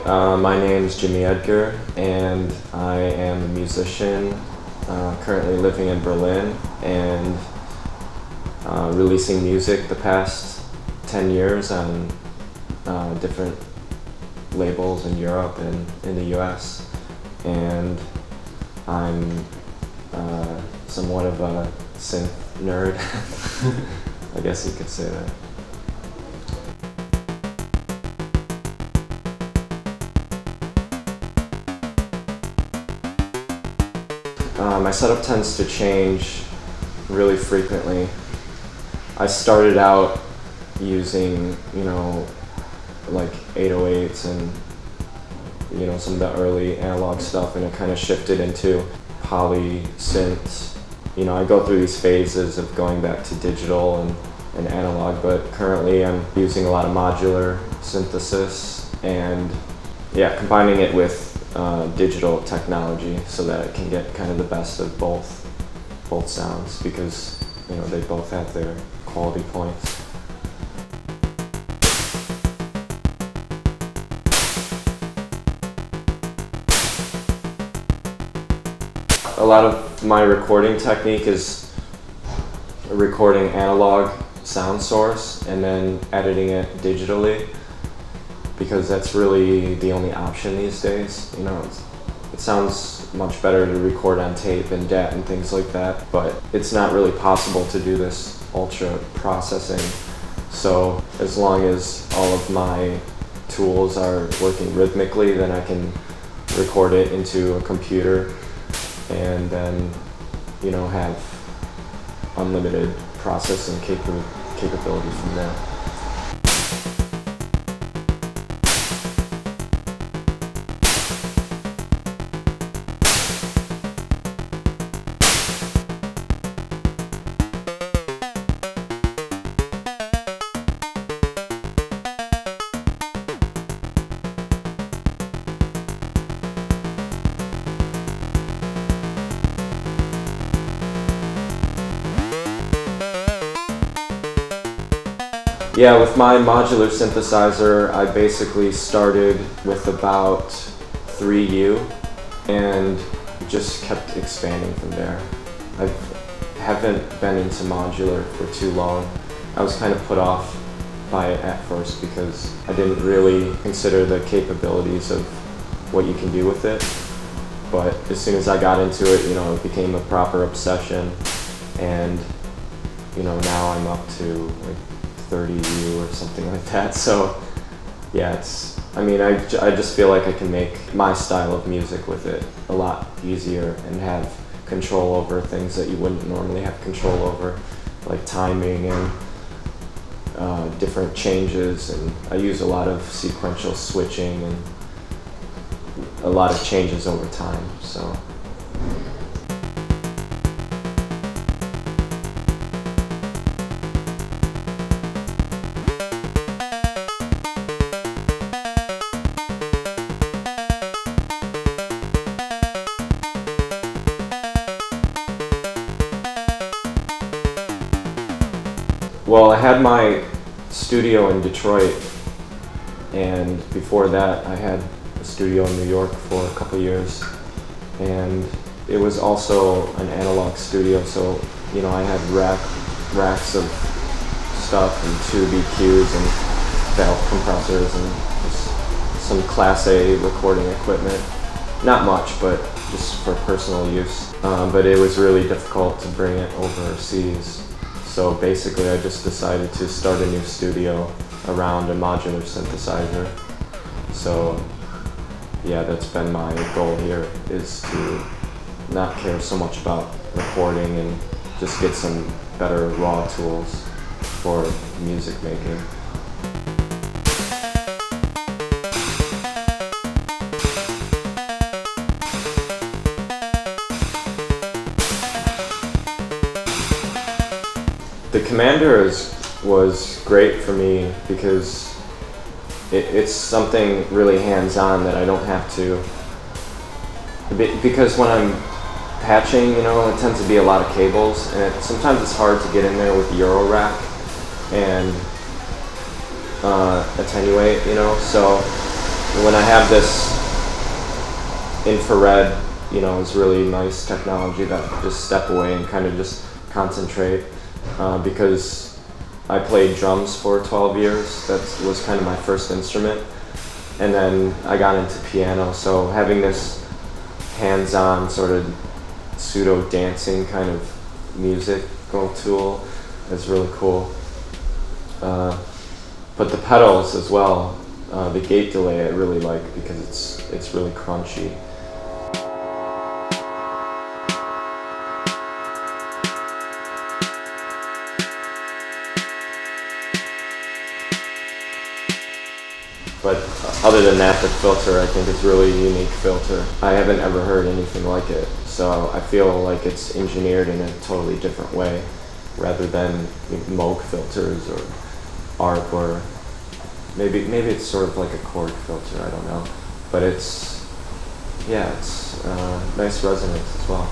My name's Jimmy Edgar, and I am a musician, currently living in Berlin, and releasing music the past 10 years on different labels in Europe and in the US. And I'm somewhat of a synth nerd, I guess you could say that. My setup tends to change really frequently. I started out using, like 808s and, some of the early analog stuff, and it kind of shifted into poly synths. I go through these phases of going back to digital and analog, but currently I'm using a lot of modular synthesis and combining it with digital technology so that it can get kind of the best of both sounds, because they both have their quality points. A lot of my recording technique is recording analog sound source and then editing it digitally, because that's really the only option these days. It sounds much better to record on tape and DAT and things like that, but it's not really possible to do this ultra processing. So as long as all of my tools are working rhythmically, then I can record it into a computer and then have unlimited processing capability from there. Yeah, with my modular synthesizer, I basically started with about 3U and just kept expanding from there. I haven't been into modular for too long. I was kind of put off by it at first because I didn't really consider the capabilities of what you can do with it. But as soon as I got into it, it became a proper obsession, and now I'm up to like 30U or something like that. So yeah, I just feel like I can make my style of music with it a lot easier and have control over things that you wouldn't normally have control over, like timing and different changes. And I use a lot of sequential switching and a lot of changes over time. So. Well, I had my studio in Detroit, and before that I had a studio in New York for a couple years, and it was also an analog studio, so I had racks of stuff and tube EQs and valve compressors and just some Class A recording equipment. Not much, but just for personal use. But it was really difficult to bring it overseas. So basically I just decided to start a new studio around a modular synthesizer. So yeah, that's been my goal here, is to not care so much about recording and just get some better raw tools for music making. The Kommander was great for me because it's something really hands-on that I don't have to, because when I'm patching, it tends to be a lot of cables, and sometimes it's hard to get in there with Eurorack and attenuate, so when I have this infrared, is really nice technology that I just step away and kind of just concentrate, because I played drums for 12 years. That was kind of my first instrument, and then I got into piano, so having this hands-on sort of pseudo dancing kind of musical tool is really cool. But the pedals as well, the gate delay I really like because it's really crunchy. But other than that, the filter I think is really a unique filter. I haven't ever heard anything like it, so I feel like it's engineered in a totally different way rather than Moog filters or ARP, or maybe it's sort of like a Korg filter, I don't know. But it's nice resonance as well.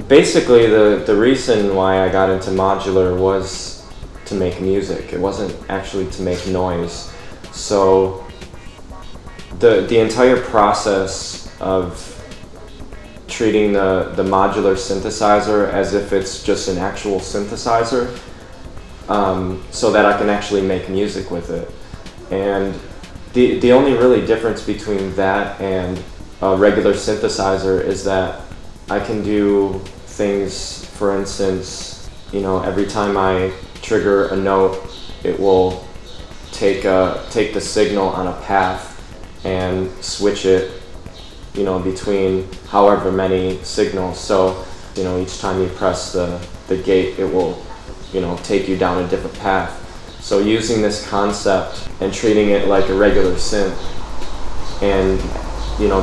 Basically, the reason why I got into modular was to make music. It wasn't actually to make noise. So the entire process of treating the modular synthesizer as if it's just an actual synthesizer, so that I can actually make music with it. And the only really difference between that and a regular synthesizer is that I can do things, for instance, every time I trigger a note, it will take the signal on a path and switch it, between however many signals. So, each time you press the gate, it will, take you down a different path. So using this concept and treating it like a regular synth and,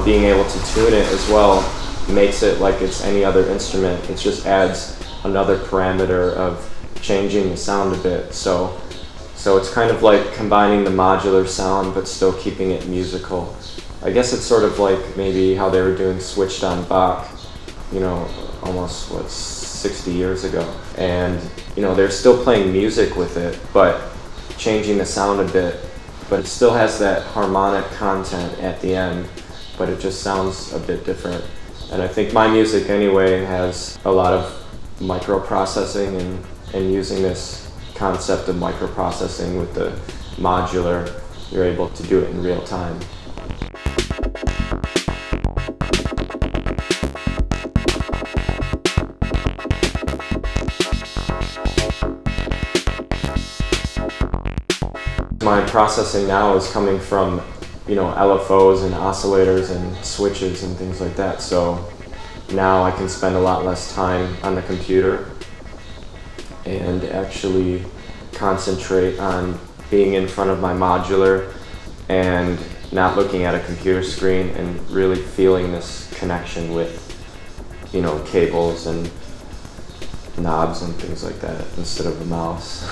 being able to tune it as well makes it like it's any other instrument. It just adds another parameter of changing the sound a bit. So it's kind of like combining the modular sound but still keeping it musical. I guess it's sort of like maybe how they were doing Switched on Bach, almost 60 years ago. And they're still playing music with it but changing the sound a bit, but it still has that harmonic content at the end, but it just sounds a bit different. And I think my music anyway has a lot of microprocessing, and using this concept of microprocessing with the modular, you're able to do it in real time. My processing now is coming from LFOs and oscillators and switches and things like that. So now I can spend a lot less time on the computer and actually concentrate on being in front of my modular and not looking at a computer screen and really feeling this connection with, cables and knobs and things like that instead of a mouse.